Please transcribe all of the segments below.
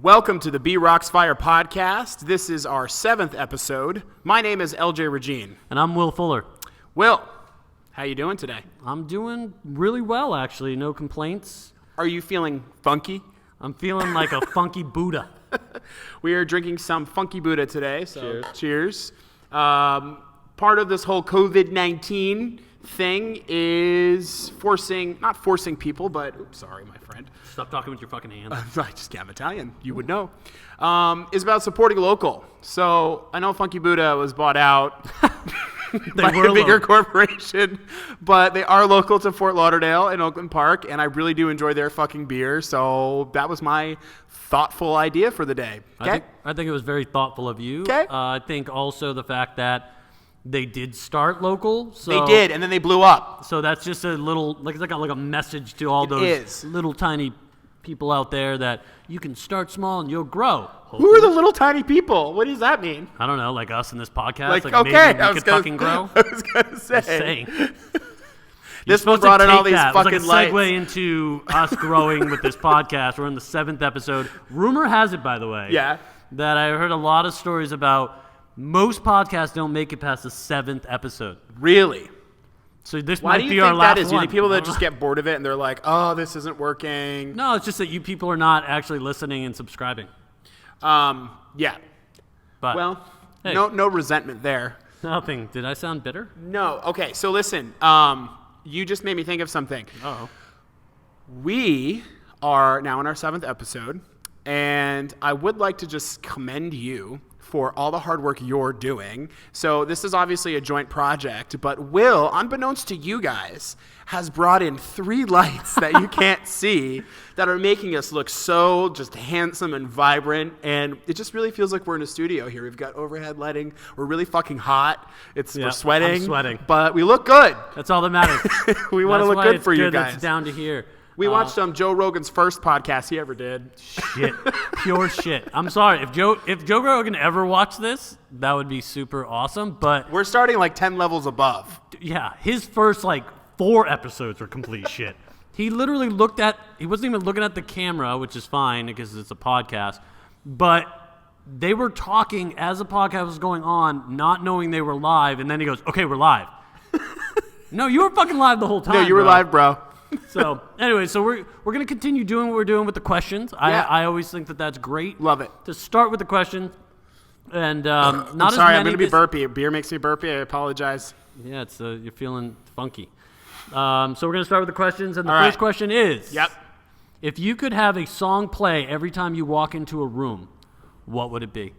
Welcome to the BROxFire podcast. This is our 7th episode. My name is LJ Regine. And I'm Will Fuller. Will, how you doing today? I'm doing really well, actually. No complaints. Are you feeling funky? I'm feeling like a funky Buddha. We are drinking some funky Buddha today, so Cheers. Part of this whole COVID-19 thing is not forcing people, but, oops, sorry, my friend. Stop talking with your fucking hands. I just can't Italian. You would know. Is about supporting local. So I know Funky Buddha was bought out by a bigger corporation, but they are local to Fort Lauderdale and Oakland Park, and I really do enjoy their fucking beer. So that was my thoughtful idea for the day. Okay? I think it was very thoughtful of you. Okay. I think also the fact that they did start local. So, they did, and then they blew up. So that's just a little, like a message to all those little tiny people out there that you can start small and you'll grow. Hopefully. Who are the little tiny people? What does that mean? I don't know, like us in this podcast. Like okay, maybe we could fucking grow. I was going to say. Just saying. This one brought in all these fucking lights. It was like a segue into us growing with this podcast. We're in the 7th episode. Rumor has it, by the way, that I heard a lot of stories about most podcasts don't make it past the 7th episode. Really? So this Why might be our last one. Why do you think that is? You need people that just get bored of it and they're like, oh, this isn't working. No, it's just that you people are not actually listening and subscribing. Yeah. But, well, hey. No resentment there. Nothing. Did I sound bitter? No. Okay, so listen. You just made me think of something. Uh-oh. We are now in our 7th episode, and I would like to just commend you for all the hard work you're doing. So this is obviously a joint project, but Will, unbeknownst to you guys, has brought in 3 lights that you can't see that are making us look so just handsome and vibrant, and it just really feels like we're in a studio here. We've got overhead lighting. We're really fucking hot. We're sweating. I'm sweating. But we look good. That's all that matters. We want to look good for you guys. It's down to here. We watched Joe Rogan's first podcast he ever did. Shit. Pure shit. I'm sorry. If Joe Rogan ever watched this, that would be super awesome. But we're starting like 10 levels above. Yeah. His first 4 episodes were complete shit. He literally he wasn't even looking at the camera, which is fine because it's a podcast. But they were talking as the podcast was going on, not knowing they were live. And then he goes, okay, we're live. No, you were fucking live the whole time. No, you were live, bro. So anyway, we're going to continue doing what we're doing with the questions. I always think that's great. Love it. To start with the questions, and not I'm sorry, I'm going to be as burpy. Beer makes me burpy. I apologize. Yeah, it's you're feeling funky. So we're going to start with the questions, and the All first right. question is: Yep. If you could have a song play every time you walk into a room, what would it be?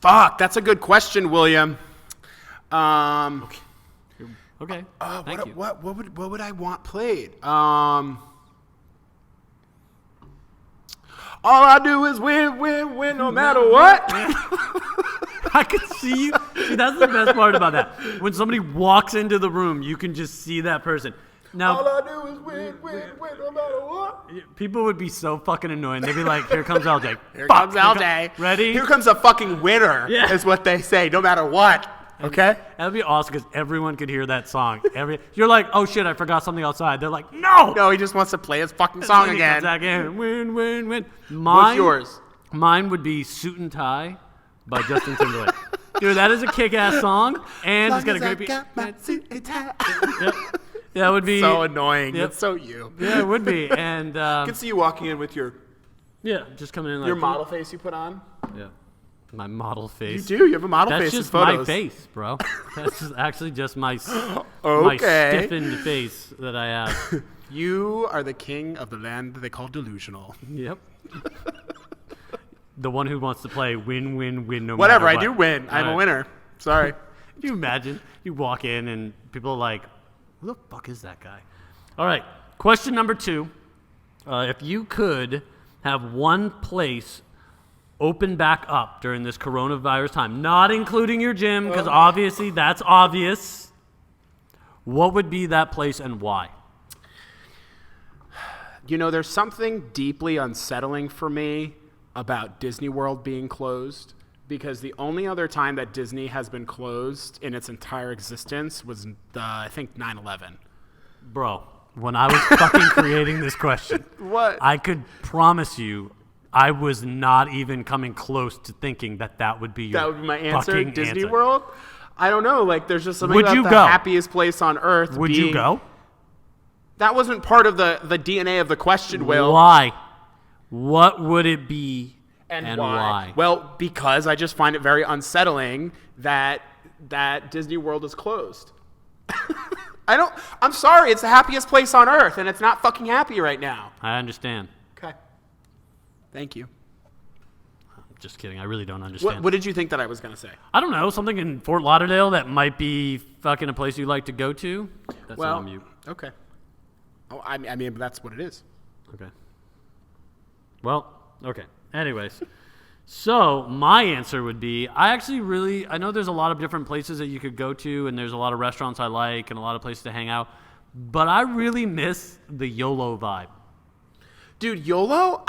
Fuck, that's a good question, William. Okay. Thank you. What would I want played? All I do is win, no matter what. I could see you. See, that's the best part about that. When somebody walks into the room, you can just see that person. Now, all I do is win, no matter what. People would be so fucking annoying. They'd be like, here comes LJ. Here comes LJ. Ready? Here comes a fucking winner, is what they say, no matter what. Okay? That'd be awesome because everyone could hear that song. You're like, oh shit, I forgot something outside. They're like, no! No, he just wants to play his fucking song again. Comes back in. Win. What's yours? Mine would be Suit and Tie by Justin Timberlake. Dude, that is a kick-ass song, and it's got a great beat. Yep. Yeah, it would be so annoying. Yep. It's so you. Yeah, it would be. And I can see you walking in with your just coming in like your model face you put on. Yeah. My model face. You do. You have a model face in photos. That's just my face, bro. That's just actually just my okay. stiffened face that I have. You are the king of the land that they call delusional. Yep. The one who wants to play win, no Whatever, matter what. I do win. I'm a winner. Sorry. Can you imagine? You walk in and people are like, who the fuck is that guy? All right. Question number 2. If you could have one place open back up during this coronavirus time, not including your gym, because obviously that's obvious, what would be that place and why? You know, there's something deeply unsettling for me about Disney World being closed, because the only other time that Disney has been closed in its entire existence was, I think, 9/11. Bro, when I was fucking creating this question, what? I could promise you I was not even coming close to thinking that would be your That would be my answer. Disney answer. World? I don't know. Like, there's just something Would about you the go? happiest place on earth. Would you go? That wasn't part of the DNA of the question, Will. Why? What would it be and why? Well, because I just find it very unsettling that Disney World is closed. I'm sorry, it's the happiest place on earth, and it's not fucking happy right now. I understand. Okay. Thank you. Just kidding. I really don't understand. What did you think that I was going to say? I don't know. Something in Fort Lauderdale that might be fucking a place you like to go to. That's Well, on mute. okay. Oh, I mean, that's what it is. Okay. Well, okay. Anyways. So my answer would be, I know there's a lot of different places that you could go to, and there's a lot of restaurants I like and a lot of places to hang out, but I really miss the YOLO vibe. Dude, YOLO?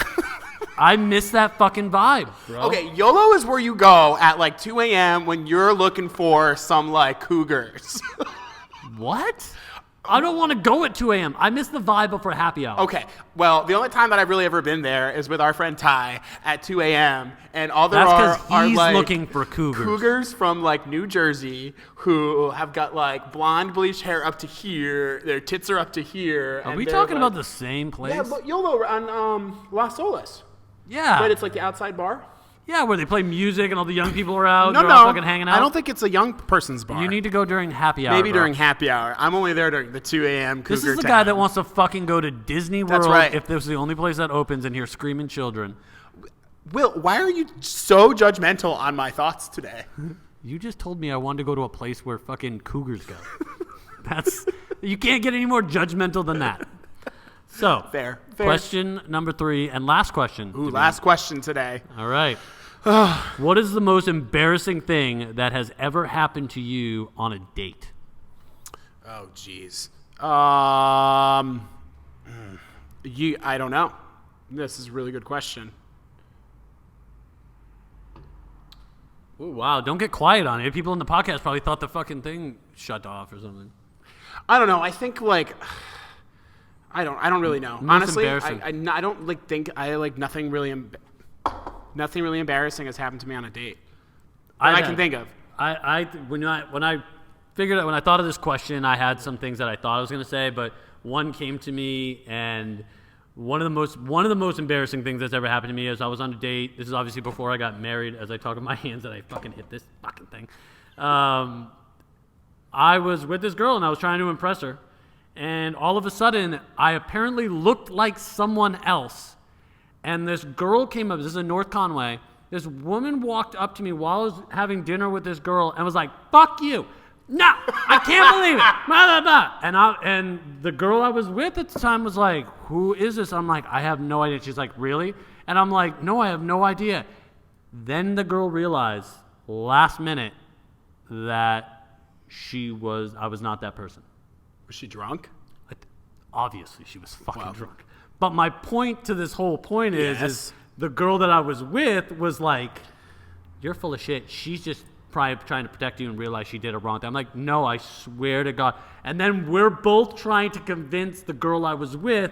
I miss that fucking vibe, bro. Okay, YOLO is where you go at like 2 a.m. when you're looking for some like cougars. What? I don't want to go at 2 a.m. I miss the vibe before happy hour. Okay, well, the only time that I've really ever been there is with our friend Ty at 2 a.m. And all there That's are he's like looking for cougars. Cougars from like New Jersey who have got like blonde bleached hair up to here. Their tits are up to here. Are we talking about the same place? Yeah, but YOLO on Las Olas. Yeah. But it's like the outside bar. Yeah, where they play music and all the young people are out. No, they're all fucking hanging out. I don't think it's a young person's bar. You need to go during happy hour. Maybe bro. during happy hour. I'm only there during the 2 a.m. Cougar This is the time. guy that wants to fucking go to Disney World That's right. if this is the only place that opens and hear screaming children. Will, why are you so judgmental on my thoughts today? You just told me I wanted to go to a place where fucking cougars go. You can't get any more judgmental than that. So, Fair. Question number 3 and last question. Ooh, last question today. All right. What is the most embarrassing thing that has ever happened to you on a date? Oh, jeez. I don't know. This is a really good question. Ooh, wow, don't get quiet on it. People in the podcast probably thought the fucking thing shut off or something. I don't know. I think like I don't really know. Most Honestly, embarrassing. I don't like think I like nothing really embarrassing has happened to me on a date that I can think of. When I thought of this question, I had some things that I thought I was going to say, but one came to me, and one of the most embarrassing things that's ever happened to me is I was on a date. This is obviously before I got married. As I talk with my hands, that I fucking hit this fucking thing. I was with this girl and I was trying to impress her, and all of a sudden, I apparently looked like someone else. And this girl came up. This is in North Conway. This woman walked up to me while I was having dinner with this girl and was like, "Fuck you! No, I can't believe it!" Blah, blah, blah. And the girl I was with at the time was like, "Who is this?" I'm like, "I have no idea." She's like, "Really?" And I'm like, "No, I have no idea." Then the girl realized last minute that I was not that person. Was she drunk? Obviously, she was fucking drunk. But my point to this whole point is the girl that I was with was like, "You're full of shit. She's just probably trying to protect you and realize she did a wrong thing." I'm like, "No, I swear to God." And then we're both trying to convince the girl I was with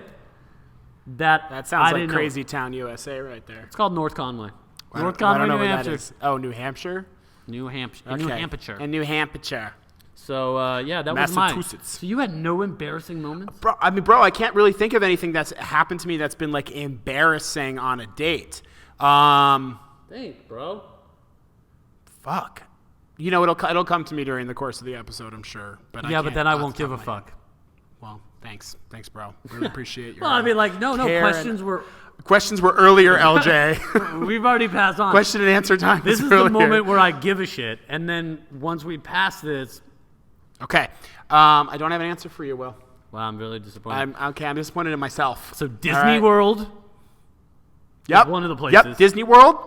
that sounds like Crazy Town, USA right there. It's called North Conway. North I don't Conway, know New where Hampshire. that is. Oh, New Hampshire? New Hampshire. Okay. New Hampshire. And New Hampshire. So, that was mine. Massachusetts. So you had no embarrassing moments? Bro, I can't really think of anything that's happened to me that's been like embarrassing on a date. Thanks, bro. Fuck. You know, it'll come to me during the course of the episode, I'm sure. But But then I won't give a fuck. Well, thanks, bro. Really appreciate your. Well, I mean, like, no, questions were earlier, LJ. We've already passed on. Question and answer time. This is earlier. the moment where I give a shit, and then once we pass this, okay. I don't have an answer for you, Will. wow, I'm really disappointed. I'm disappointed in myself. So Disney World. Yep. One of the places. Yep. Disney World.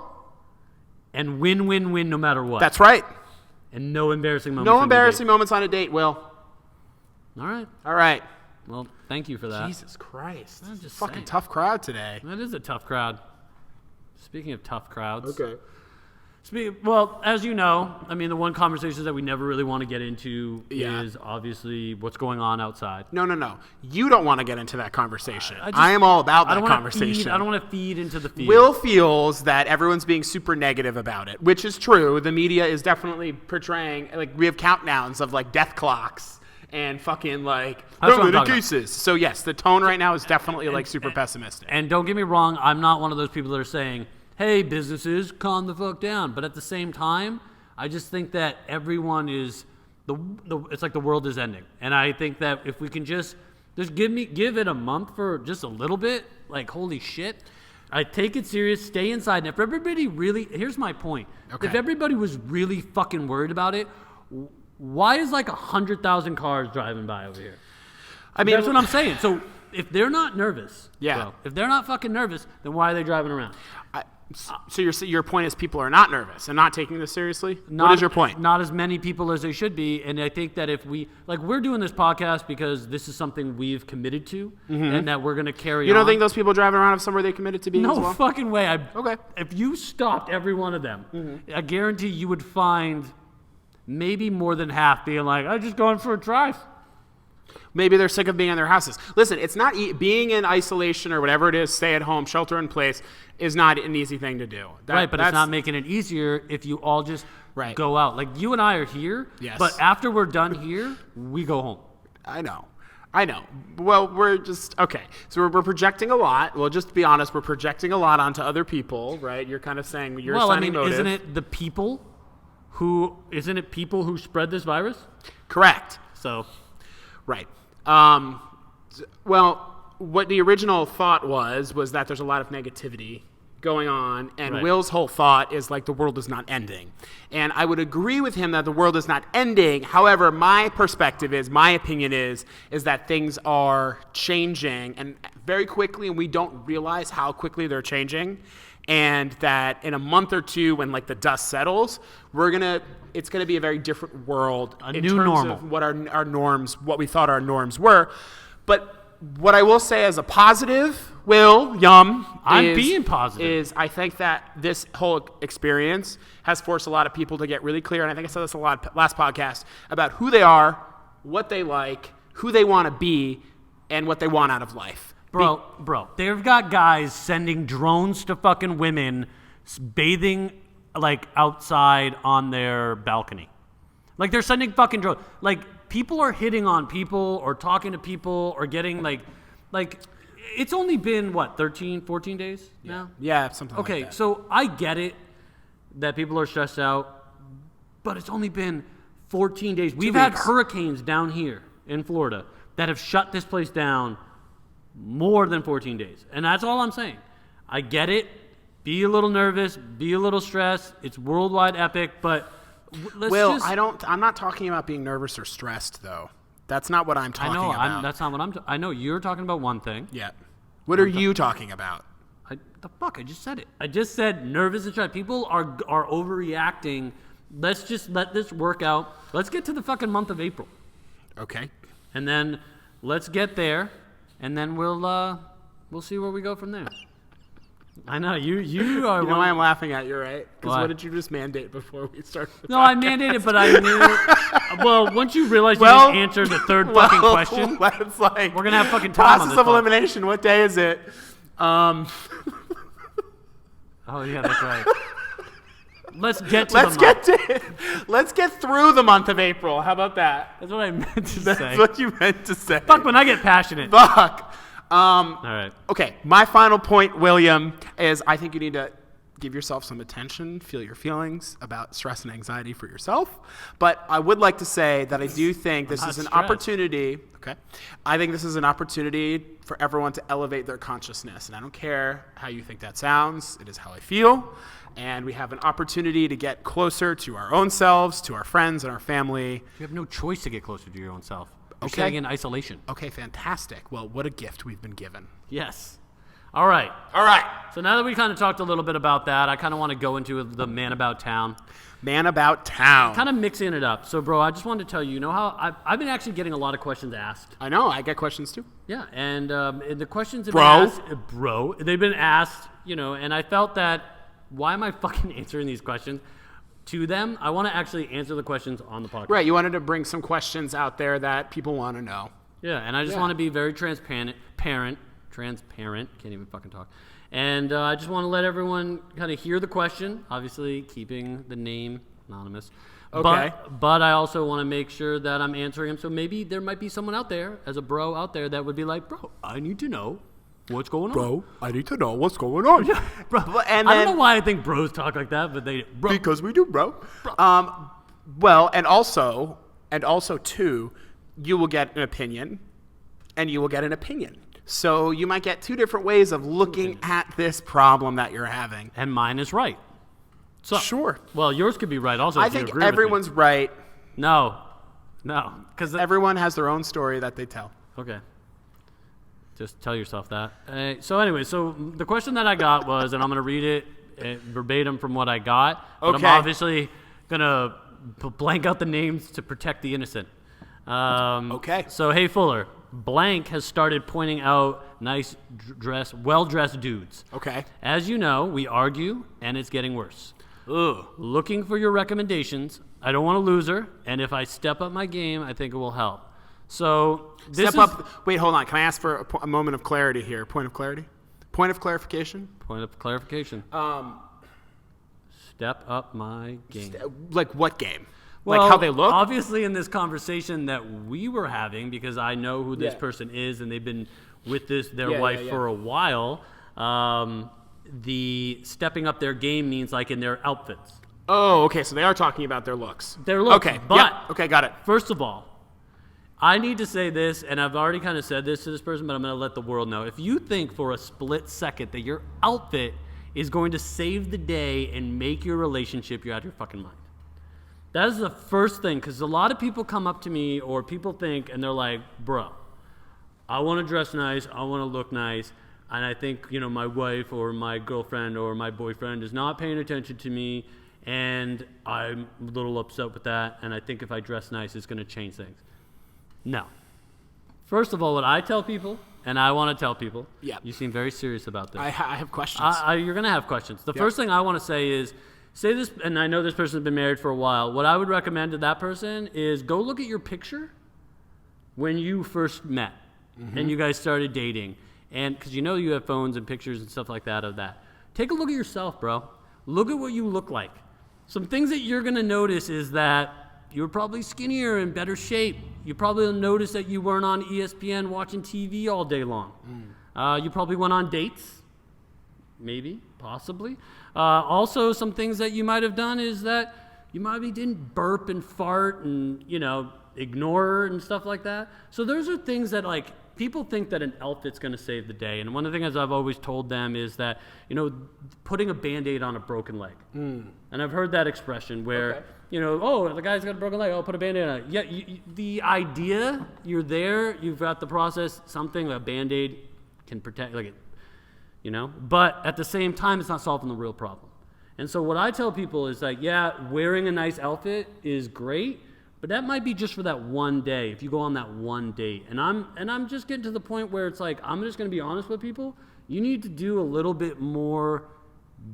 And win no matter what. That's right. And no embarrassing moments. No embarrassing moments on a date, Will. All right. Well, thank you for that. Jesus Christ. I'm just fucking saying. tough crowd today. That is a tough crowd. Speaking of tough crowds. Okay. Well, as you know, I mean, the one conversation that we never really want to get into Yeah. is obviously what's going on outside. No. You don't want to get into that conversation. I just- I am all about that I don't wanna conversation. I don't want to feed into the feed. Will feels that everyone's being super negative about it, which is true. The media is definitely portraying, like, we have countdowns of, like, death clocks and fucking, like, That's what I'm many talking cases. So, yes, the tone right now is definitely, like, super pessimistic. And don't get me wrong, I'm not one of those people that are saying, hey, businesses, calm the fuck down. But at the same time, I just think that everyone is, it's like the world is ending. And I think that if we can just give it a month for just a little bit, like, holy shit, I take it serious, stay inside. And if everybody really, here's my point. Okay. If everybody was really fucking worried about it, why is like 100,000 cars driving by over here? I mean, That's what I'm saying. So if they're not nervous, Yeah. bro, if they're not fucking nervous, then why are they driving around? So your point is people are not nervous and not taking this seriously? What is your point? Not as many people as they should be. And I think that if we're doing this podcast because this is something we've committed to and that we're going to carry on. You don't think those people driving around have somewhere they committed to being as No well? fucking way. Okay. If you stopped every one of them, I guarantee you would find maybe more than half being like, I'm just going for a drive. Maybe they're sick of being in their houses. Listen, it's not being in isolation or whatever it is, stay at home, shelter in place, is not an easy thing to do. Right, but it's not making it easier if you all just go out. Like, you and I are here, but after we're done here, we go home. I know. Well, we're just, okay. So we're projecting a lot. Well, just to be honest, we're projecting a lot onto other people, right? You're kind of saying you're assigning motive. Isn't it people who spread this virus? Correct. So... Right. Well, what the original thought was that there's a lot of negativity going on, and Will's whole thought is like the world is not ending. And I would agree with him that the world is not ending. However, my opinion is that things are changing and very quickly, and we don't realize how quickly they're changing. And that in a month or two, when like the dust settles, it's gonna be a very different world in new terms normal. of what our norms, what we thought our norms were. But what I will say as a positive, I'm being positive. Is I think that this whole experience has forced a lot of people to get really clear, and I think I said this a lot last podcast, about who they are, what they like, who they want to be, and what they want out of life. Bro, they've got guys sending drones to fucking women bathing, like, outside on their balcony. Like, they're sending fucking drones. Like, people are hitting on people or talking to people or getting, like, it's only been, 13, 14 days now? Yeah, something like that. Okay, so I get it that people are stressed out, but it's only been 14 days. We've had hurricanes down here in Florida that have shut this place down more than 14 days. And that's all I'm saying. I get it. Be a little nervous. Be a little stressed. It's worldwide epic, but I'm not talking about being nervous or stressed, though. That's not what I'm talking about. That's not what I know you're talking about one thing. Yeah. What are you talking about? I just said it. I just said nervous and stressed. People are overreacting. Let's just let this work out. Let's get to the fucking month of April. Okay. And then let's get there. And then we'll see where we go from there. I know you are. You know why I'm laughing at you, right? Because what did you just mandate before we started? No, I mandated, but I knew. Well, once you realize you didn't answer the third fucking question, it's like we're gonna have fucking time on this. Process of elimination. What day is it? Oh yeah, that's right. Let's get through the month of April. How about that? That's what I meant to say. That's what you meant to say. Fuck when I get passionate. Fuck. All right. Okay, my final point, William, is I think you need to give yourself some attention, feel your feelings about stress and anxiety for yourself. But I would like to say that I do think this is an opportunity. Okay. I think this is an opportunity for everyone to elevate their consciousness. And I don't care how you think that sounds. It is how I feel. And we have an opportunity to get closer to our own selves, to our friends and our family. You have no choice to get closer to your own self. You're Okay. staying in isolation. Okay, fantastic. Well, what a gift we've been given. Yes. All right. All right. So now that we kind of talked a little bit about that, I kind of want to go into the man about town. Man about town. Kind of mixing it up. So, bro, I just wanted to tell you, how I've been actually getting a lot of questions asked. I know. I get questions too. Yeah, and the questions have been asked. Bro, they've been asked, and I felt that why am I fucking answering these questions to them? I want to actually answer the questions on the podcast. Right, you wanted to bring some questions out there that people want to know. Yeah, and I just want to be very transparent, can't even fucking talk. And I just want to let everyone kind of hear the question, obviously keeping the name anonymous. Okay. But I also want to make sure that I'm answering them. So maybe there might be someone out there, as a bro out there, that would be like, bro, I need to know what's going on. Bro, I need to know what's going on. Bro, and I don't know why I think bros talk like that, but bro. Because we do, bro. Well, and also too, you will get an opinion, and you will get an opinion. So you might get two different ways of looking at this problem that you're having. And mine is right. So, sure. Well, yours could be right also. I if you think agree with me. everyone's right. No, because Everyone has their own story that they tell. Okay. Just tell yourself that. So anyway, so the question that I got was, and I'm going to read it verbatim from what I got, but Okay. I'm obviously going to blank out the names to protect the innocent. Okay. So, hey, Fuller, blank has started pointing out nice well-dressed dudes. Okay. As you know, we argue, and it's getting worse. Ugh. Looking for your recommendations. I don't want to lose her, and if I step up my game, I think it will help. So Step up. Wait, hold on. Can I ask for a moment of clarity here? Point of clarity? Point of clarification? Point of clarification. Step up my game. Like what game? Well, like how they look? Obviously, in this conversation that we were having, because I know who this person is, and they've been with their wife for a while. The stepping up their game means like in their outfits. Oh, okay. So they are talking about their looks. Their looks. Okay. But yeah. Okay, got it. First of all, I need to say this, and I've already kind of said this to this person, but I'm going to let the world know. If you think for a split second that your outfit is going to save the day and make your relationship, you're out of your fucking mind. That is the first thing, because a lot of people come up to me, or people think, and they're like, bro, I want to dress nice, I want to look nice, and I think, my wife or my girlfriend or my boyfriend is not paying attention to me, and I'm a little upset with that, and I think if I dress nice, it's going to change things. No. First of all, what I tell people, and I want to tell people, you seem very serious about this. I have questions. You're going to have questions. The first thing I want to say is, say this, and I know this person's been married for a while. What I would recommend to that person is go look at your picture when you first met and you guys started dating. And because you have phones and pictures and stuff like that of that. Take a look at yourself, bro. Look at what you look like. Some things that you're going to notice is that you were probably skinnier and better shape. You probably noticed that you weren't on ESPN watching TV all day long. You probably went on dates. Maybe, possibly. Also, some things that you might have done is that you maybe didn't burp and fart and, ignore her and stuff like that. So those are things that, people think that an outfit's going to save the day. And one of the things I've always told them is that, putting a Band-Aid on a broken leg. And I've heard that expression where, oh, the guy's got a broken leg, I'll put a Band-Aid on it. Yeah, the idea, you're there, you've got the process, something, a Band-Aid can protect, but at the same time, it's not solving the real problem. And so what I tell people is wearing a nice outfit is great, but that might be just for that one day, if you go on that one date. And I'm just getting to the point where it's I'm just going to be honest with people. You need to do a little bit more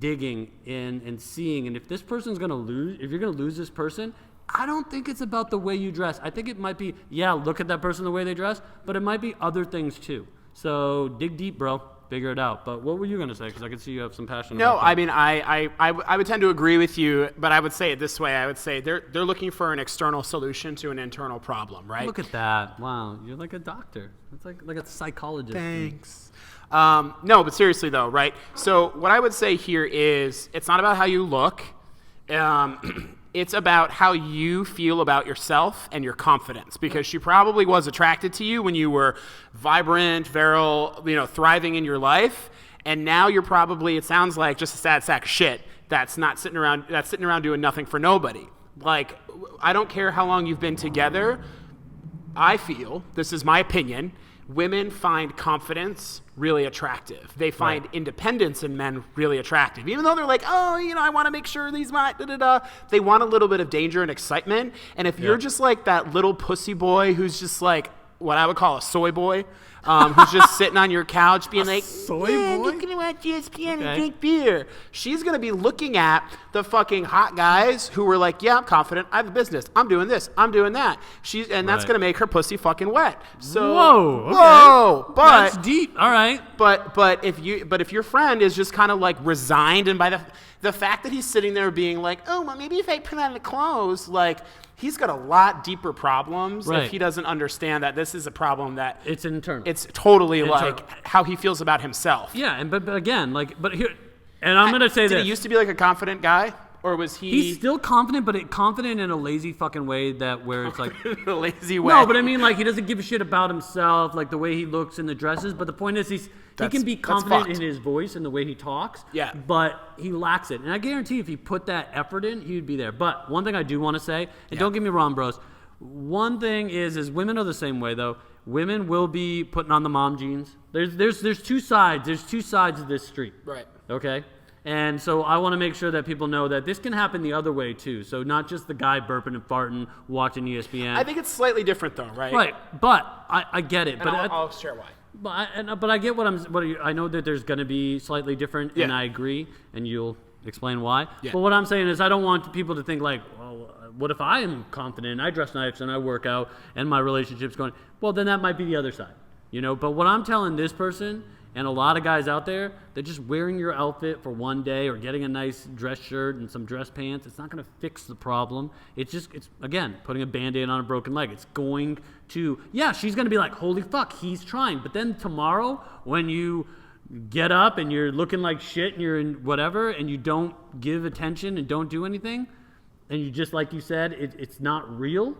digging in and seeing. And if this person's going to lose, if you're going to lose this person, I don't think it's about the way you dress. I think it might be, look at that person the way they dress, but it might be other things too. So dig deep, bro. Figure it out. But what were you going to say? Because I can see you have some passion. No, about that. I mean, I would tend to agree with you, but I would say it this way. I would say they're looking for an external solution to an internal problem, right? Look at that. Wow, you're like a doctor. It's like a psychologist. Thanks. No, but seriously though, right? So what I would say here is it's not about how you look. It's about how you feel about yourself and your confidence, because she probably was attracted to you when you were vibrant, virile, thriving in your life, and now you're probably, it sounds like, just a sad sack of shit that's sitting around doing nothing for nobody. I don't care how long you've been together. I feel, this is my opinion, women find confidence really attractive. They find independence in men really attractive. Even though they're like, I want to make sure these might, They want a little bit of danger and excitement. And if you're just like that little pussy boy who's just like, what I would call a soy boy, who's just sitting on your couch being like, soy yeah, boy? I'm going to watch ESPN and drink beer. She's going to be looking at the fucking hot guys who were like, yeah, I'm confident. I have a business. I'm doing this. I'm doing that. That's going to make her pussy fucking wet. So, whoa, but that's deep. All right. But if your friend is just kind of like resigned, and by the fact that he's sitting there being like, oh, well, maybe if I put on the clothes, like, he's got a lot deeper problems if he doesn't understand that this is a problem that it's internal. It's totally like how he feels about himself. Yeah, and but again, but here, and I'm gonna say that he used to be like a confident guy, or was he? He's still confident, but confident in a lazy fucking way where it's like a lazy way. No, but I mean, like, he doesn't give a shit about himself, like the way he looks in the dresses. But the point is, he can be confident in his voice and the way he talks. Yeah. But he lacks it, and I guarantee if he put that effort in, he would be there. But one thing I do want to say, and don't get me wrong, bros. One thing is women are the same way though. Women will be putting on the mom jeans. There's two sides. There's two sides of this street. Right. Okay. And so I want to make sure that people know that this can happen the other way too. So not just the guy burping and farting watching ESPN. I think it's slightly different though, right? Right. But I get it. And but I'll share why. But I get I know that there's going to be slightly different, and I agree, and you'll explain why. Yeah. But what I'm saying is I don't want people to think like, well, what if I am confident and I dress nice and I work out and my relationship's going, well, then that might be the other side, you know? But what I'm telling this person and a lot of guys out there, they're just wearing your outfit for one day or getting a nice dress shirt and some dress pants. It's not going to fix the problem. It's again, putting a Band-Aid on a broken leg. It's going to, she's going to be like, holy fuck, he's trying. But then tomorrow when you get up and you're looking like shit and you're in whatever and you don't give attention and don't do anything, and you just, like you said, it's not real,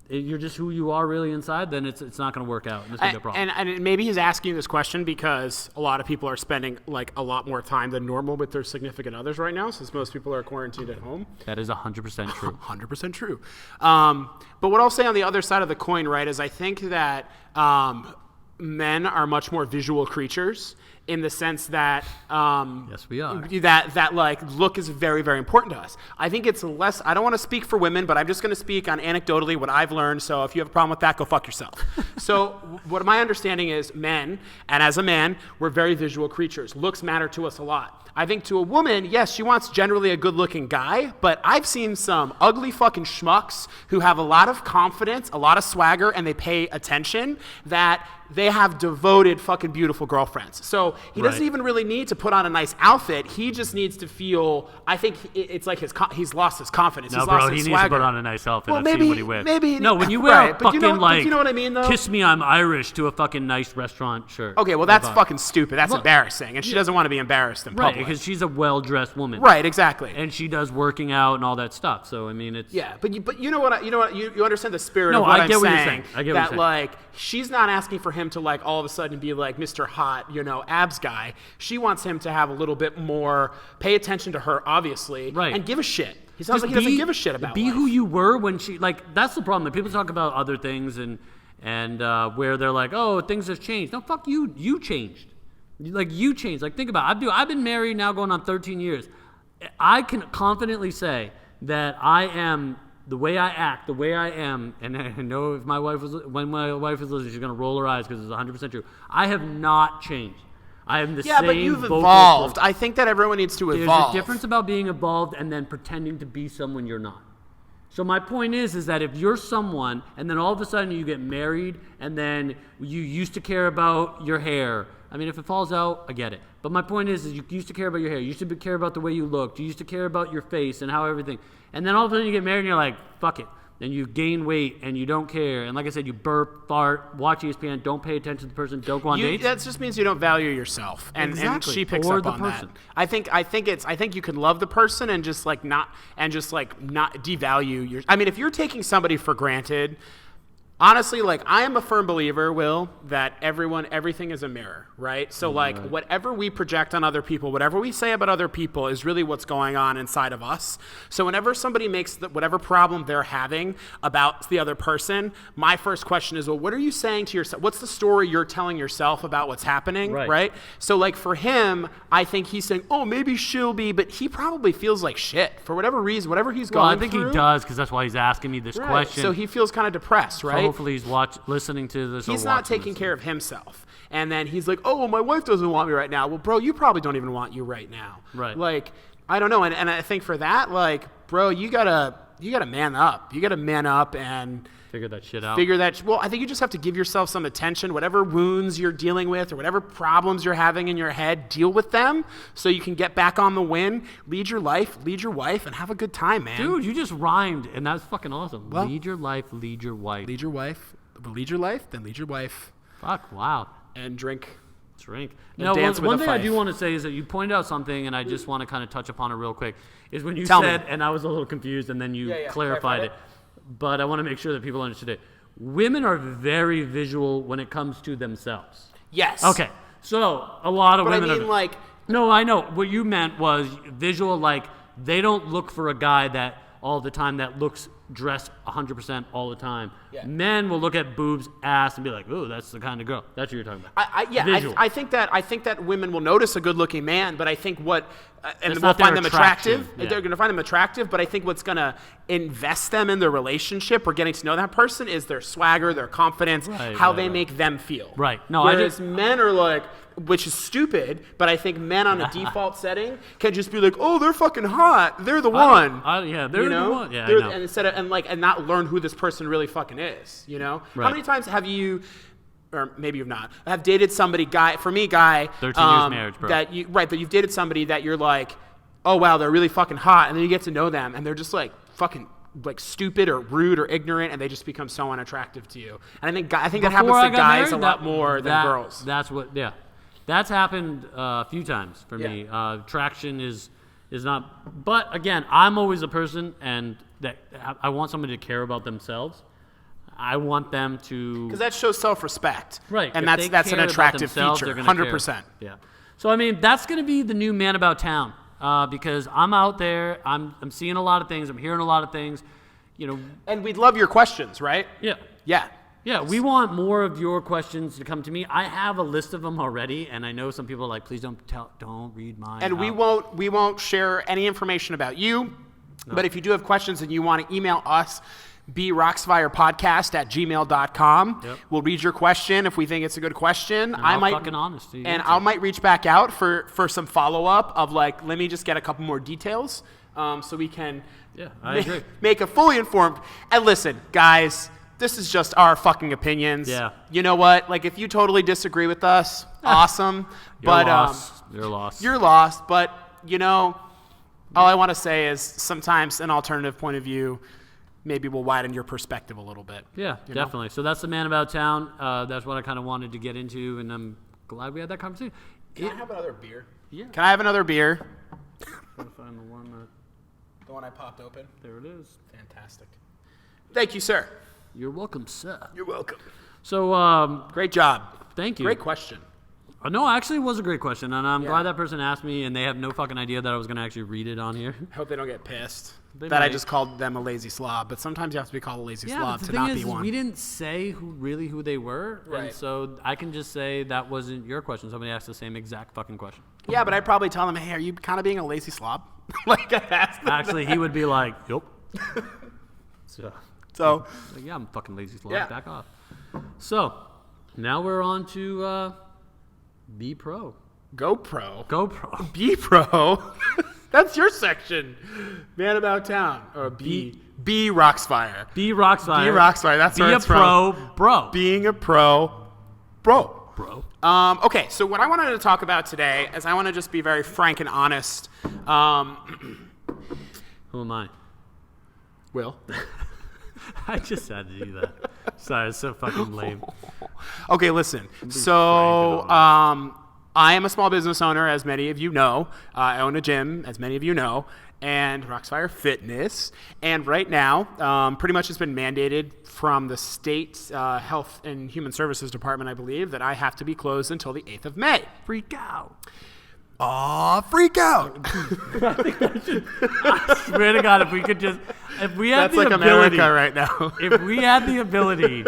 you're just who you are really inside, then it's not going to work out. And it's going to be a problem. And maybe he's asking this question because a lot of people are spending like a lot more time than normal with their significant others right now, since most people are quarantined at home. That is 100% true. 100% true. But what I'll say on the other side of the coin, right, is I think that men are much more visual creatures in the sense that yes, we are. That like look is very, very important to us. I think it's less. I don't want to speak for women, but I'm just going to speak on anecdotally what I've learned. So if you have a problem with that, go fuck yourself. So what my understanding is, men, and as a man, we're very visual creatures. Looks matter to us a lot. I think to a woman, yes, she wants generally a good-looking guy, but I've seen some ugly fucking schmucks who have a lot of confidence, a lot of swagger, and they pay attention, that they have devoted fucking beautiful girlfriends. So he doesn't even really need to put on a nice outfit. He just needs to feel, I think it's like he's lost his confidence. No, he's bro, lost he his needs swagger. to put on a nice outfit. Well, I've maybe, seen what he wears. maybe, no, when you wear a fucking, but you know what I mean, though? Kiss Me, I'm Irish to a fucking nice restaurant shirt. Okay, well, that's fucking stupid. That's embarrassing. And she doesn't want to be embarrassed in public. Right, because she's a well-dressed woman. Right, exactly. And she does working out and all that stuff. So, I mean, it's... Yeah, but you know what, you understand the spirit of what I'm saying. What you're saying. I get what you're saying. Like, she's not asking for him to, like, all of a sudden be like Mr. Hot, abs guy. She wants him to have a little bit more, pay attention to her, obviously, and give a shit. He sounds like he doesn't give a shit about Be life. who you were when she, like, that's the problem. People talk about other things and where they're like, oh, things have changed. No, fuck you. You changed. Like, you changed. Like, think about it. I've been married now going on 13 years. I can confidently say that I am the way I act, the way I am, and I know when my wife is listening, she's going to roll her eyes because it's 100% true. I have not changed. I am the same. Yeah, but you've evolved. I think that everyone needs to evolve. There's a difference about being evolved and then pretending to be someone you're not. So my point is that if you're someone and then all of a sudden you get married and then you used to care about your hair. I mean, if it falls out, I get it. But my point is you used to care about your hair. You used to care about the way you looked. You used to care about your face and how everything. And then all of a sudden you get married and you're like, fuck it. And you gain weight and you don't care. And like I said, you burp, fart, watch ESPN, don't pay attention to the person, don't go on dates. That just means you don't value yourself. And she picks up on that. I think you can love the person and just not devalue your. I mean, if you're taking somebody for granted, honestly, like, I am a firm believer, Will, that everything is a mirror, right? So, like, whatever we project on other people, whatever we say about other people is really what's going on inside of us. So whenever somebody makes whatever problem they're having about the other person, my first question is, well, what are you saying to yourself? What's the story you're telling yourself about what's happening, right? So, like, for him, I think he's saying, oh, maybe she'll be, but he probably feels like shit for whatever reason, whatever he's going through. Well, I think he does, because that's why he's asking me this question. So he feels kind of depressed, right? hopefully he's listening to this. He's not taking care of himself. And then he's like, oh, my wife doesn't want me right now. Well, bro, you probably don't even want you right now. Right. Like, I don't know. And I think for that, like, bro, you gotta man up. You gotta man up and figure that shit out. Well, I think you just have to give yourself some attention. Whatever wounds you're dealing with or whatever problems you're having in your head, deal with them so you can get back on the win, lead your life, lead your wife, and have a good time, man. Dude, you just rhymed, and that's fucking awesome. Well, lead your life, lead your wife. Lead your wife, lead your life, then lead your wife. Fuck, wow. And drink. Now, dance with one a thing I fife. do want to say is that you pointed out something, and I just want to kind of touch upon it real quick, is when you Tell me. said, and I was a little confused, and then you clarified it, but I want to make sure that people understood it. Women are very visual when it comes to themselves. Yes. Okay, so a lot of But women I mean, like... No, I know. What you meant was visual, like they don't look for a guy that all the time that looks dressed 100% all the time. Yeah. Men will look at boobs, ass, and be like, "Ooh, that's the kind of girl." That's what you're talking about. Yeah, I think that women will notice a good-looking man, but I think what and It's we'll not their find them attractive. attraction, yeah. They're going to find them attractive, but I think what's going to invest them in their relationship or getting to know that person is their swagger, their confidence, how they make them feel. Right. No, whereas men are like, which is stupid, but I think men on a default setting can just be like, oh, they're fucking hot, they're the one. Yeah, they're the one. Yeah, I know. And instead of and not learn who this person really fucking is. You know, Right. How many times have you? Or maybe you've not. Have dated somebody, guy. 13 years marriage, bro. That you've dated somebody that you're like, oh wow, they're really fucking hot, and then you get to know them, and they're just like fucking like stupid or rude or ignorant, and they just become so unattractive to you. And I think that happens to guys a lot more than girls. That's happened a few times for me. Traction is not. But again, I'm always a person, and that I want somebody to care about themselves. I want them to, because that shows self-respect, right? And if that's an care about attractive themselves, feature, they're gonna 100%. care. Yeah. So I mean, that's going to be the new man about town, because I'm out there, I'm seeing a lot of things, I'm hearing a lot of things, you know. And we'd love your questions, right? Yeah. We want more of your questions to come to me. I have a list of them already, and I know some people are like, please don't read mine. And we won't share any information about you. No. But if you do have questions and you want to email us, BROxFirePodcast@gmail.com. Yep. We'll read your question if we think it's a good question. And I might reach back out for some follow-up of like, let me just get a couple more details so we can agree. Make a fully informed. And listen, guys, this is just our fucking opinions. Yeah. You know what? Like, if you totally disagree with us, awesome. You're lost. You're lost. But, you know, all I want to say is sometimes an alternative point of view maybe will widen your perspective a little bit. Yeah, definitely. So that's the man about town. That's what I kind of wanted to get into, and I'm glad we had that conversation. Can I have another beer? Yeah. Can I have another beer? Trying to find the one. The one I popped open? There it is. Fantastic. Thank you, sir. You're welcome, sir. You're welcome. So, great job. Thank you. Great question. No, actually, it was a great question, and I'm glad that person asked me, and they have no fucking idea that I was going to actually read it on here. I hope they don't get pissed that I just called them a lazy slob, but sometimes you have to be called a lazy slob to not be one. We didn't say who they were, right. And so I can just say that wasn't your question. Somebody asked the same exact fucking question. Yeah, but I'd probably tell them, hey, are you kind of being a lazy slob? Like I asked them. Actually, he would be like, yup. So like, yeah, I'm a fucking lazy slob. Yeah. Back off. So now we're on to Be Pro. GoPro. Be Pro. That's your section. Man About Town. Or BROxFire. BROxFire. That's where it's from. Be a pro, bro. Being a pro, bro. Okay, so what I wanted to talk about today is I want to just be very frank and honest. Who am I? Will. I just had to do that. Sorry, it's so fucking lame. Okay, listen. So, I am a small business owner, as many of you know. I own a gym, as many of you know, and BROxFire Fitness. And right now, pretty much it's been mandated from the state Health and Human Services Department, I believe, that I have to be closed until the 8th of May. Freak out. Aw, freak out. I swear to God, if we had That's the like ability, America right now. if we had the ability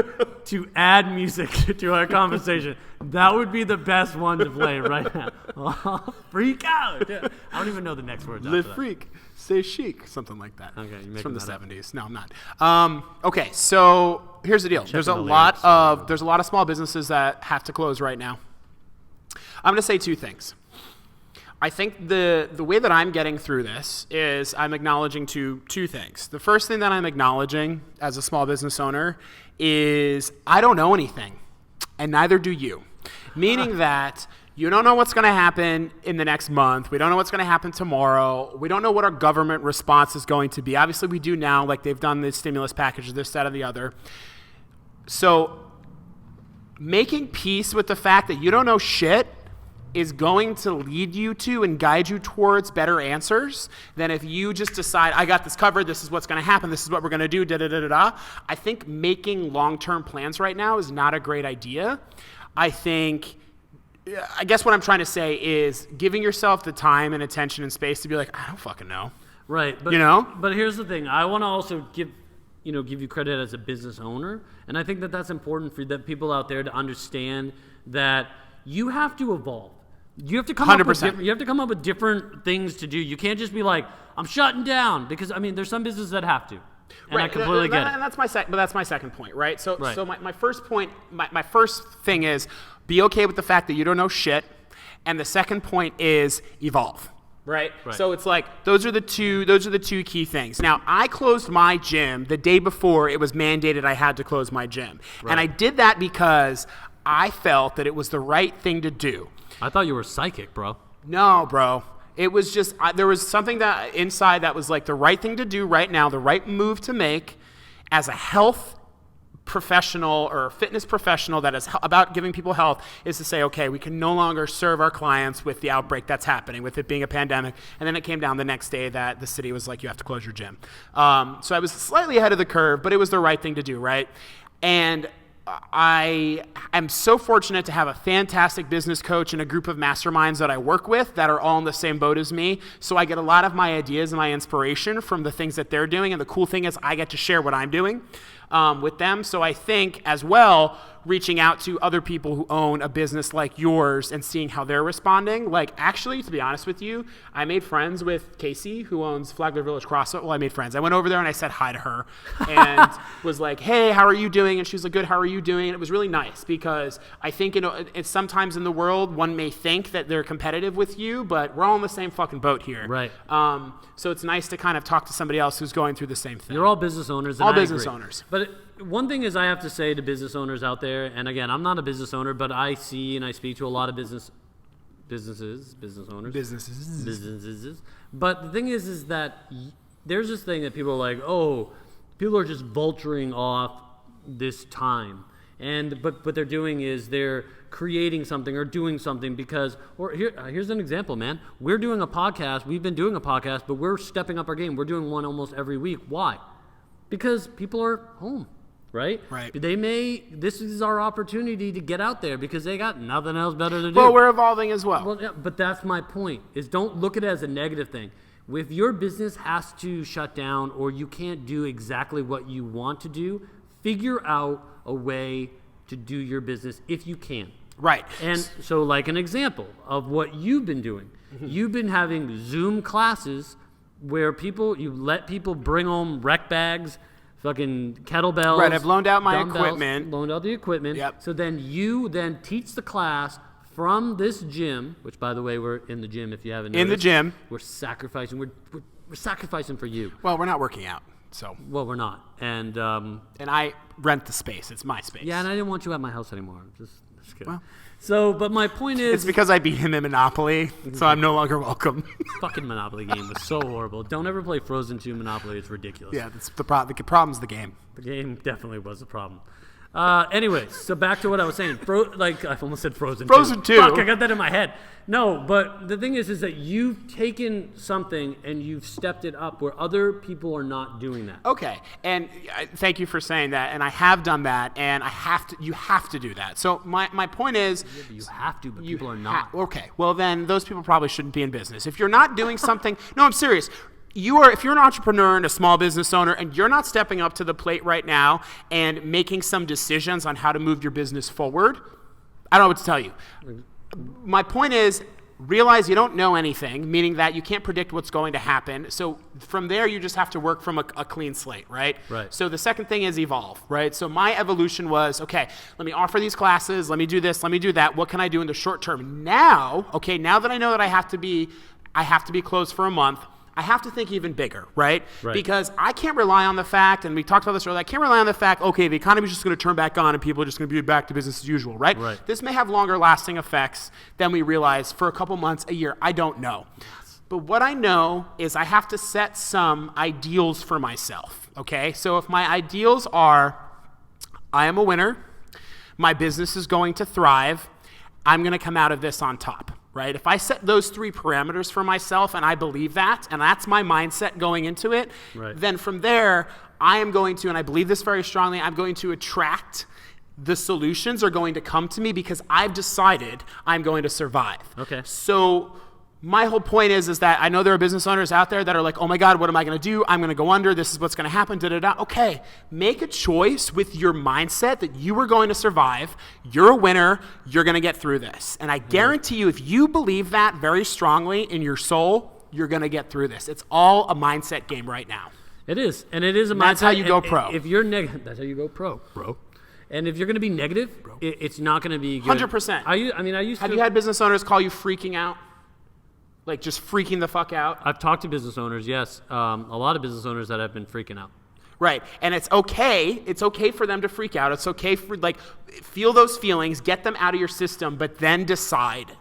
to add music to our conversation, that would be the best one to play right now. Oh, freak out. Yeah. I don't even know the next words. Le after that. freak, c'est chic, something like that. Okay, you're It's making from the that up. 70s. No, I'm not. Okay, so here's the deal. There's a the lot lyrics. there's a lot of small businesses that have to close right now. I'm going to say two things. I think the way that I'm getting through this is I'm acknowledging two things. The first thing that I'm acknowledging as a small business owner is I don't know anything, and neither do you. Meaning that you don't know what's going to happen in the next month. We don't know what's going to happen tomorrow. We don't know what our government response is going to be. Obviously, we do now, like they've done the stimulus package, this, that, or the other. So making peace with the fact that you don't know shit is going to lead you to and guide you towards better answers than if you just decide, I got this covered, this is what's going to happen, this is what we're going to do, da-da-da-da-da. I think making long-term plans right now is not a great idea. I guess what I'm trying to say is giving yourself the time and attention and space to be like, I don't fucking know. Right, but But here's the thing. I want to also give you credit as a business owner, and I think that that's important for the people out there to understand that you have to evolve. You have to come 100%. up with different things to do. You can't just be like, I'm shutting down, because there's some businesses that have to. And right. I completely get it. And that's my second point, right? So Right. so my first point, my first thing is be okay with the fact that you don't know shit, and the second point is evolve. Right? So it's like those are the two key things. Now, I closed my gym the day before it was mandated I had to close my gym. Right. And I did that because I felt that it was the right thing to do. I thought you were psychic, bro. No, bro. It was just, there was something that inside that was like the right thing to do right now, the right move to make as a health professional or fitness professional that is about giving people health, is to say, okay, we can no longer serve our clients with the outbreak that's happening, with it being a pandemic. And then it came down the next day that the city was like, you have to close your gym. So I was slightly ahead of the curve, but it was the right thing to do, right? And I am so fortunate to have a fantastic business coach and a group of masterminds that I work with that are all in the same boat as me. So I get a lot of my ideas and my inspiration from the things that they're doing. And the cool thing is I get to share what I'm doing with them. So I think as well, reaching out to other people who own a business like yours and seeing how they're responding. Like, actually, to be honest with you, I made friends with Casey, who owns Flagler Village CrossFit. Well, I made friends. I went over there and I said hi to her and was like, hey, how are you doing? And she was like, good, how are you doing? And it was really nice because I think, it's sometimes in the world, one may think that they're competitive with you, but we're all in the same fucking boat here. Right. So it's nice to kind of talk to somebody else who's going through the same thing. You're all business owners. And All I business agree. owners. But one thing is I have to say to business owners out there, and again, I'm not a business owner, but I see and I speak to a lot of business owners. Businesses. But the thing is that there's this thing that people are like, oh, people are just vulturing off this time. And but what they're doing is they're creating something or doing something because, or here's an example, man. We're doing a podcast. We've been doing a podcast, but we're stepping up our game. We're doing one almost every week. Why? Because people are home, right? Right. This is our opportunity to get out there because they got nothing else better to do. Well, we're evolving as well. Well, yeah, but that's my point, is don't look at it as a negative thing. If your business has to shut down or you can't do exactly what you want to do, figure out a way to do your business if you can. Right. And so like an example of what you've been doing, you've been having Zoom classes where you let people bring home rec bags, fucking kettlebells. Right, I've loaned out my dumbbells, equipment. Loaned out the equipment. Yep. So then you teach the class from this gym, which by the way, we're in the gym if you haven't noticed. In the gym. We're sacrificing. We're sacrificing for you. Well, we're not working out, so. Well, we're not. And I rent the space. It's my space. yeah, and I didn't want you at my house anymore. Just kidding. Well. So, but my point is, It's because I beat him in Monopoly, so I'm no longer welcome. fucking Monopoly game was so horrible. Don't ever play Frozen 2 Monopoly. It's ridiculous. Yeah, that's the problem. The problem's the game. The game definitely was a problem. Anyways, so back to what I was saying. I almost said Frozen 2. Frozen 2. Fuck, I got that in my head. No, but the thing is that you've taken something and you've stepped it up where other people are not doing that. Okay, and thank you for saying that, and I have done that, and you have to do that. So my point is... Yeah, but you have to, but people are not. Okay, well then those people probably shouldn't be in business. If you're not doing something... No, I'm serious. If you're an entrepreneur and a small business owner and you're not stepping up to the plate right now and making some decisions on how to move your business forward, I don't know what to tell you. My point is, realize you don't know anything, meaning that you can't predict what's going to happen. So from there, you just have to work from a clean slate, right? Right. So the second thing is evolve, right? So my evolution was, okay, let me offer these classes, let me do this, let me do that. What can I do in the short term? Now that I know that I have to be closed for a month, I have to think even bigger, right? Because I can't rely on the fact, and we talked about this earlier, I can't rely on the fact, okay, the economy's just going to turn back on and people are just going to be back to business as usual, right? This may have longer lasting effects than we realize for a couple months, a year, I don't know. But what I know is I have to set some ideals for myself, okay? So if my ideals are, I am a winner, my business is going to thrive, I'm going to come out of this on top. Right? If I set those 3 parameters for myself and I believe that, and that's my mindset going into it, then from there, I am going to, and I believe this very strongly, I'm going to attract the solutions are going to come to me because I've decided I'm going to survive. Okay. So my whole point is that I know there are business owners out there that are like, oh my God, what am I going to do? I'm going to go under. This is what's going to happen. Okay, make a choice with your mindset that you are going to survive. You're a winner. You're going to get through this. And I guarantee you, if you believe that very strongly in your soul, you're going to get through this. It's all a mindset game right now. It is. And it is a mindset. That's how you go pro. If you're negative, that's how you go pro, bro. And if you're going to be negative, it's not going to be good. 100%. Have you had business owners call you freaking out? Like just freaking the fuck out? I've talked to business owners, yes. A lot of business owners that have been freaking out. Right. And it's okay. It's okay for them to freak out. It's okay for, feel those feelings, get them out of your system, but then decide.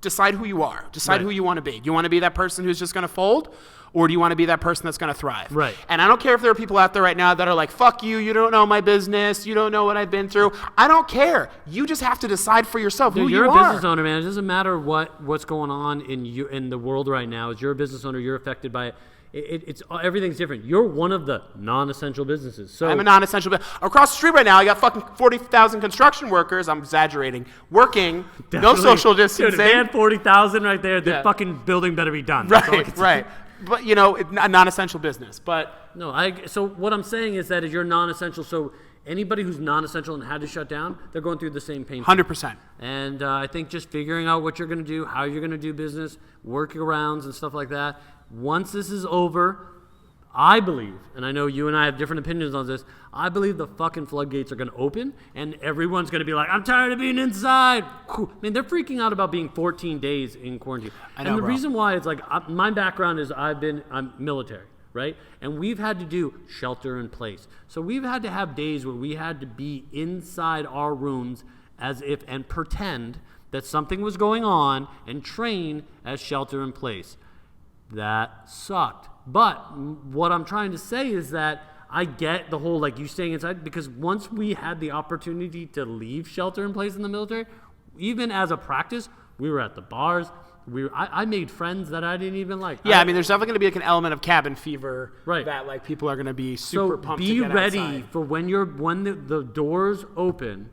Decide who you are. Decide who you want to be. Do you want to be that person who's just going to fold? Or do you want to be that person that's going to thrive? Right. And I don't care if there are people out there right now that are like, fuck you, you don't know my business, you don't know what I've been through. I don't care. You just have to decide for yourself who you are. You're a business owner, man. It doesn't matter what's going on in the world right now. As you're a business owner, you're affected by it. It's everything's different. You're one of the non-essential businesses. So I'm a non-essential business. Across the street right now, I got fucking 40,000 construction workers. I'm exaggerating. Working, no social distancing. Dude, if they had 40,000 right there, the fucking building better be done. Right. But a non-essential business. But no, so what I'm saying is that if you're non-essential, so anybody who's non-essential and had to shut down, they're going through the same pain. 100%. And I think just figuring out what you're going to do, how you're going to do business, workarounds and stuff like that. Once this is over, I believe, and I know you and I have different opinions on this, I believe the fucking floodgates are going to open and everyone's going to be like, I'm tired of being inside. I mean, they're freaking out about being 14 days in quarantine. I know, and the bro. reason why it's like, my background is I'm military, right? And we've had to do shelter in place. So we've had to have days where we had to be inside our rooms and pretend that something was going on and train as shelter in place. That sucked. But what I'm trying to say is that I get the whole, you staying inside, because once we had the opportunity to leave shelter in place in the military, even as a practice, we were at the bars. I made friends that I didn't even like. Yeah, there's definitely going to be an element of cabin fever, right? That people are going to be super pumped to get ready outside. For when the doors open.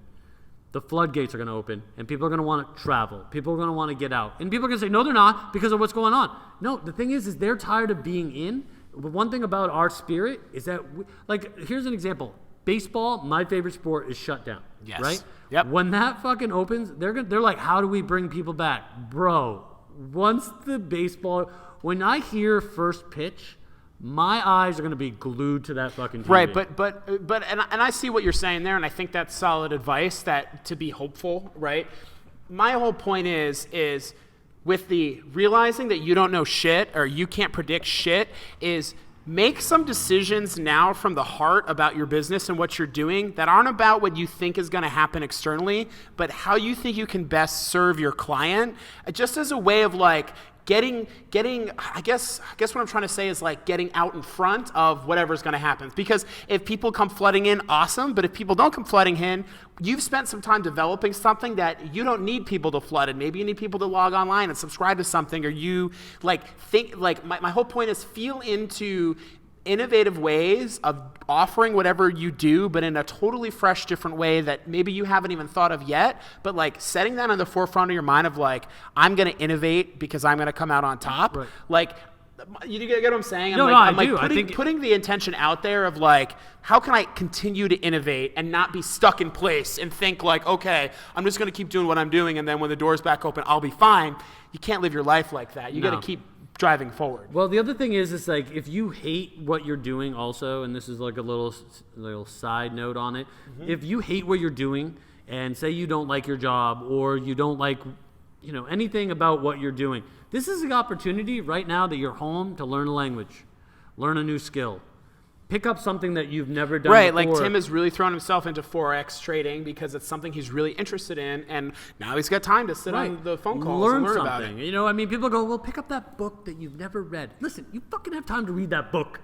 The floodgates are going to open, and people are going to want to travel. People are going to want to get out. And people are going to say, no, they're not, because of what's going on. No, the thing is they're tired of being in. But one thing about our spirit is that, here's an example. Baseball, my favorite sport, is shut down. Yes. Right? Yep. When that fucking opens, they're like, how do we bring people back? Bro, when I hear first pitch, my eyes are going to be glued to that fucking TV. Right, but I see what you're saying there, and I think that's solid advice that to be hopeful, right? My whole point is with the realizing that you don't know shit or you can't predict shit is make some decisions now from the heart about your business and what you're doing that aren't about what you think is going to happen externally, but how you think you can best serve your client, just as a way of I guess what I'm trying to say is like getting out in front of whatever's going to happen. Because if people come flooding in, awesome. But if people don't come flooding in, you've spent some time developing something that you don't need people to flood in. Maybe you need people to log online and subscribe to something, or you my whole point is feel into innovative ways of offering whatever you do, but in a totally fresh, different way that maybe you haven't even thought of yet, but like setting that on the forefront of your mind of like, I'm going to innovate because I'm going to come out on top. Right. Like, you get what I'm saying? I I'm putting the intention out there of like, how can I continue to innovate and not be stuck in place and think like, okay, I'm just going to keep doing what I'm doing, and then when the door's back open, I'll be fine. You can't live your life like that. You got to keep driving forward. Well, the other thing is like if you hate what you're doing also, and this is like a little side note on it, if you hate what you're doing and say you don't like your job or you don't like anything about what you're doing, this is an opportunity right now that you're home to learn a language, learn a new skill, pick up something that you've never done before. Like Tim has really thrown himself into Forex trading because it's something he's really interested in, and now he's got time to sit on the phone calls and learn about it. People go, well, pick up that book that you've never read. Listen, you fucking have time to read that book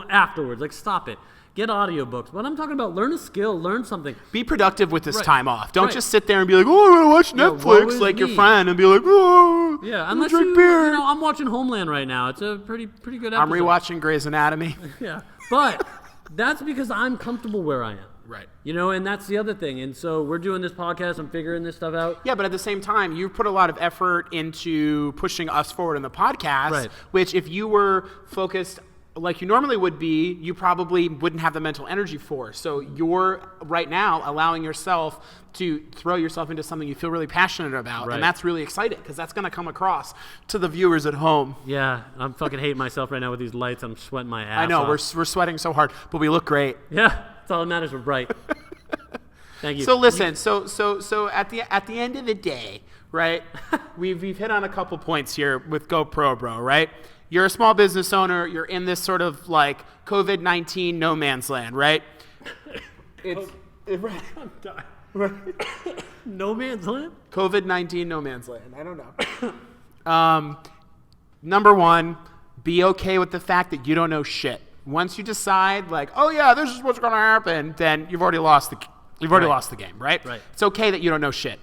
afterwards. Like, stop it. Get audiobooks. But I'm talking about learn a skill, learn something. Be productive with this time off. Don't just sit there and be like, oh, I'm going to watch Netflix like your friend and be like, oh, unless drink beer. I'm watching Homeland right now. It's a pretty good episode. I'm rewatching Grey's Anatomy. Yeah. But that's because I'm comfortable where I am. Right. And that's the other thing. And so we're doing this podcast. I'm figuring this stuff out. Yeah, but at the same time, you've put a lot of effort into pushing us forward in the podcast, which if you were focused like you normally would be, you probably wouldn't have the mental energy for. So you're right now allowing yourself to throw yourself into something you feel really passionate about. And that's really exciting because that's going to come across to the viewers at home. Yeah, I'm fucking hating myself right now with these lights. I'm sweating my ass I know, off. we're sweating so hard, but we look great. Yeah, that's all that matters. We're bright. Thank you. So listen, so at the end of the day, right, we've hit on a couple points here with GoPro, bro, right? You're a small business owner. You're in this sort of like COVID-19 no man's land, right? I'm dying. No man's land? COVID-19 no man's land. I don't know. Number one, be okay with the fact that you don't know shit. Once you decide like, oh yeah, this is what's going to happen, then you've already lost the game, right? Right. It's okay that you don't know shit.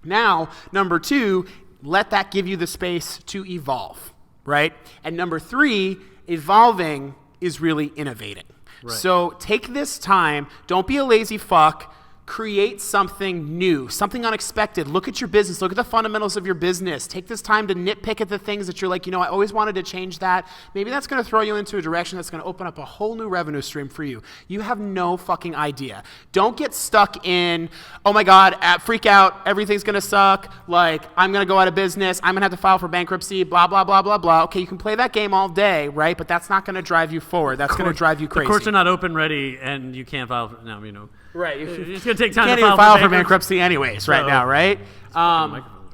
Now, number two, let that give you the space to evolve. Right? And number three, evolving is really innovating. Right. So take this time. Don't be a lazy fuck. Create something new, something unexpected. Look at your business. Look at the fundamentals of your business. Take this time to nitpick at the things that you're like, I always wanted to change that. Maybe that's going to throw you into a direction that's going to open up a whole new revenue stream for you. You have no fucking idea. Don't get stuck in, oh my God, freak out. Everything's going to suck. Like, I'm going to go out of business. I'm going to have to file for bankruptcy, blah, blah, blah, blah, blah. Okay, you can play that game all day, right? But that's not going to drive you forward. That's going to drive you crazy. The courts are not open, ready, and you can't file for, Right. It's going to take time to file for bankruptcy anyways right now, right?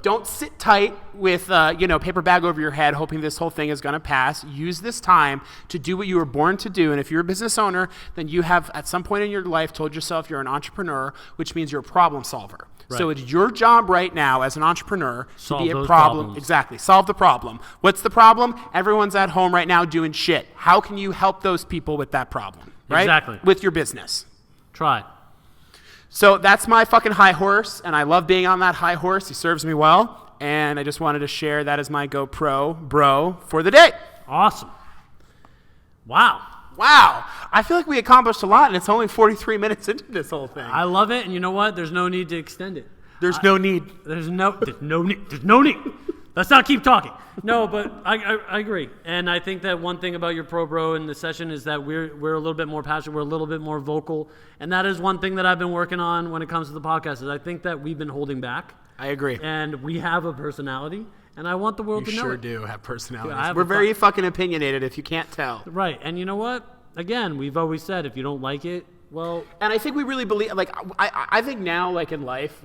Don't sit tight with, paper bag over your head hoping this whole thing is going to pass. Use this time to do what you were born to do. And if you're a business owner, then you have at some point in your life told yourself you're an entrepreneur, which means you're a problem solver. Right. So it's your job right now as an entrepreneur to be a problem. Exactly. Solve the problem. What's the problem? Everyone's at home right now doing shit. How can you help those people with that problem? Right? Exactly. With your business. Try. So that's my fucking high horse, and I love being on that high horse. He serves me well, and I just wanted to share that as my GoPro bro for the day. Awesome. Wow. I feel like we accomplished a lot, and it's only 43 minutes into this whole thing. I love it, and you know what? There's no need to extend it. There's no need. There's no need. Let's not keep talking. No, but I agree. And I think that one thing about your Pro Bro in the session is that we're a little bit more passionate. We're a little bit more vocal. And that is one thing that I've been working on when it comes to the podcast is I think that we've been holding back. I agree. And we have a personality. And I want the world to know it. You sure do have personalities. We're very fucking opinionated if you can't tell. Right. And you know what? Again, we've always said if you don't like it, well. And I think we really believe, like, I think now, like, in life,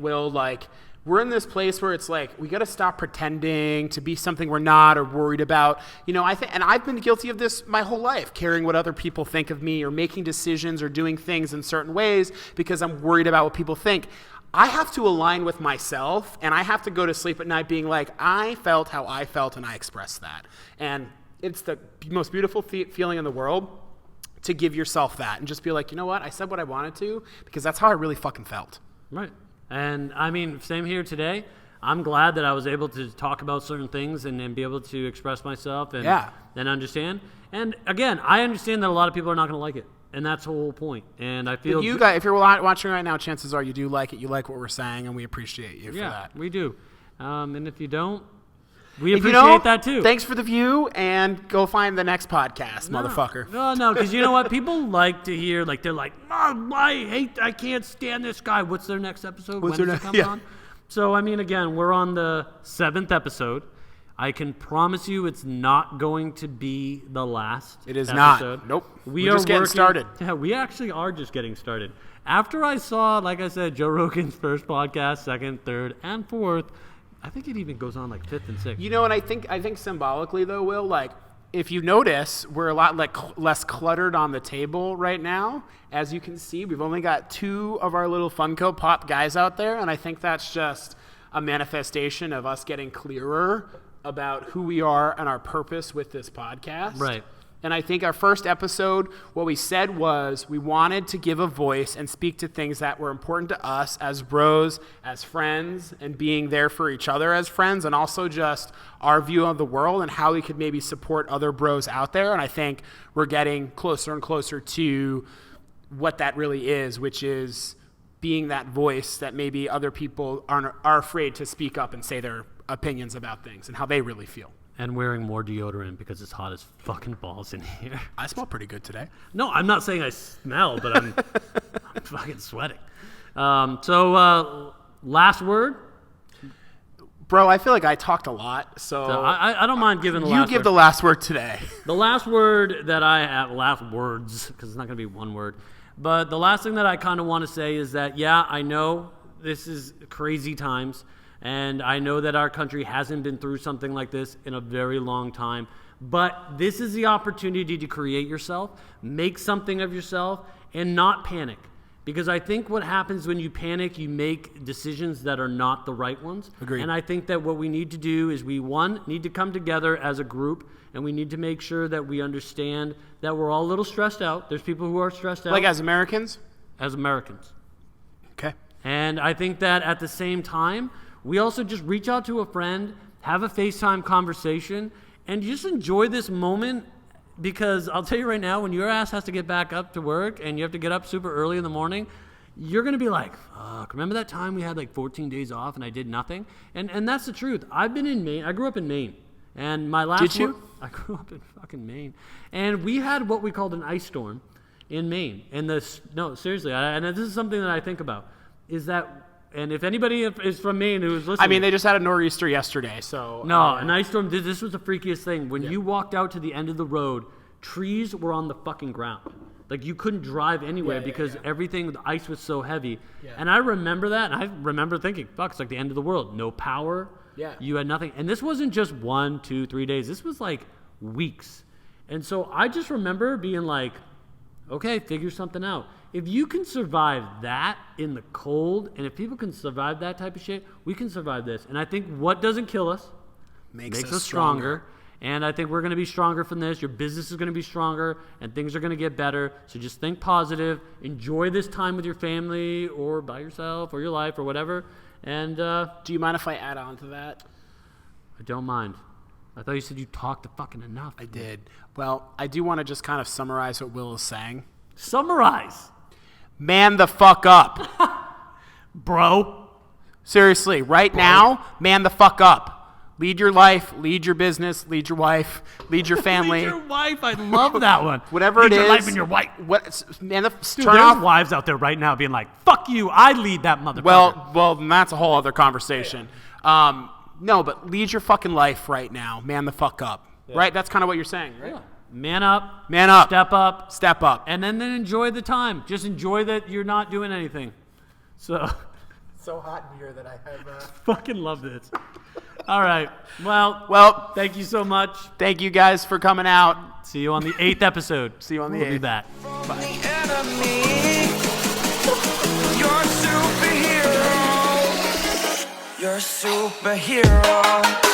we're in this place where it's like we got to stop pretending to be something we're not or worried about. I think, and I've been guilty of this my whole life, caring what other people think of me or making decisions or doing things in certain ways because I'm worried about what people think. I have to align with myself, and I have to go to sleep at night being like, I felt how I felt, and I expressed that. And it's the most beautiful feeling in the world to give yourself that and just be like, you know what? I said what I wanted to because that's how I really fucking felt. Right. And I mean, same here today. I'm glad that I was able to talk about certain things and be able to express myself and understand. And again, I understand that a lot of people are not going to like it. And that's the whole point. And I feel... You guys, if you're watching right now, chances are you do like it. You like what we're saying, and we appreciate you for that. Yeah, we do. And if you don't, we appreciate that too. Thanks for the view, and go find the next podcast, motherfucker. No, because you know what? People like to hear, like, they're like, I can't stand this guy. What's their next episode? When is it coming on? So, I mean, again, we're on the 7th episode. I can promise you it's not going to be the last episode. It is not. Nope. We're just getting started. Yeah, we actually are just getting started. After I saw, like I said, Joe Rogan's first podcast, 2nd, 3rd, and 4th, I think it even goes on like 5th and 6th. You know, and I think symbolically, though, Will, like, if you notice, we're a lot less cluttered on the table right now. As you can see, we've only got 2 of our little Funko Pop guys out there, and I think that's just a manifestation of us getting clearer about who we are and our purpose with this podcast. Right. And I think our first episode, what we said was we wanted to give a voice and speak to things that were important to us as bros, as friends, and being there for each other as friends, and also just our view of the world and how we could maybe support other bros out there. And I think we're getting closer and closer to what that really is, which is being that voice that maybe other people are afraid to speak up and say their opinions about things and how they really feel. And wearing more deodorant because it's hot as fucking balls in here. I smell pretty good today. No, I'm not saying I smell, but I'm fucking sweating. So last word? Bro, I feel like I talked a lot, so I don't mind giving the last word. You give the last word today. The last word that I have, last words, because it's not going to be one word, but the last thing that I kind of want to say is that, yeah, I know this is crazy times, and I know that our country hasn't been through something like this in a very long time. But this is the opportunity to create yourself, make something of yourself, and not panic. Because I think what happens when you panic, you make decisions that are not the right ones. Agreed. And I think that what we need to do is we, one, need to come together as a group, and we need to make sure that we understand that we're all a little stressed out. There's people who are stressed out. Like as Americans? As Americans. Okay. And I think that at the same time, we also just reach out to a friend, have a FaceTime conversation, and just enjoy this moment, because I'll tell you right now, when your ass has to get back up to work and you have to get up super early in the morning, you're going to be like, fuck, remember that time we had like 14 days off and I did nothing? And that's the truth. I've been in Maine. I grew up in Maine. And my last Did you? work, I grew up in fucking Maine. And we had what we called an ice storm in Maine. And no, seriously, and this is something that I think about, is that, and if anybody is from Maine who's listening. I mean, they just had a nor'easter yesterday, so. No, an ice storm, this was the freakiest thing. When you walked out to the end of the road, trees were on the fucking ground. Like, you couldn't drive anywhere because everything, the ice was so heavy. Yeah. And I remember that, and I remember thinking, fuck, it's like the end of the world. No power. Yeah. You had nothing. And this wasn't just 1, 2, 3 days. This was like weeks. And so I just remember being like, okay, figure something out. If you can survive that in the cold, and if people can survive that type of shit, we can survive this. And I think what doesn't kill us makes us stronger. And I think we're going to be stronger from this. Your business is going to be stronger, and things are going to get better. So just think positive. Enjoy this time with your family or by yourself or your life or whatever. And do you mind if I add on to that? I don't mind. I thought you said you talked fucking enough. I did. Well, I do want to just kind of summarize what Will is saying. Summarize. Man the fuck up. Bro. Seriously, right now, man the fuck up. Lead your life, lead your business, lead your wife, lead your family. Lead your wife, I love that one. Whatever lead it is. Lead your life and your wife. Man, Dude, turn there's off. wives out there right now being like, fuck you, I lead that motherfucker. Well, that's a whole other conversation. No, but lead your fucking life right now. Man the fuck up. Yeah. Right? That's kind of what you're saying, right? Yeah. Man up. Man up. Step up. Step up. And then enjoy the time. Just enjoy that you're not doing anything. So. It's so hot in here that I have. Fucking love this. All right. Well, thank you so much. Thank you guys for coming out. See you on the 8th episode. See you on the 8th. We'll be back. Bye. Enemy, you're a superhero. You're a superhero.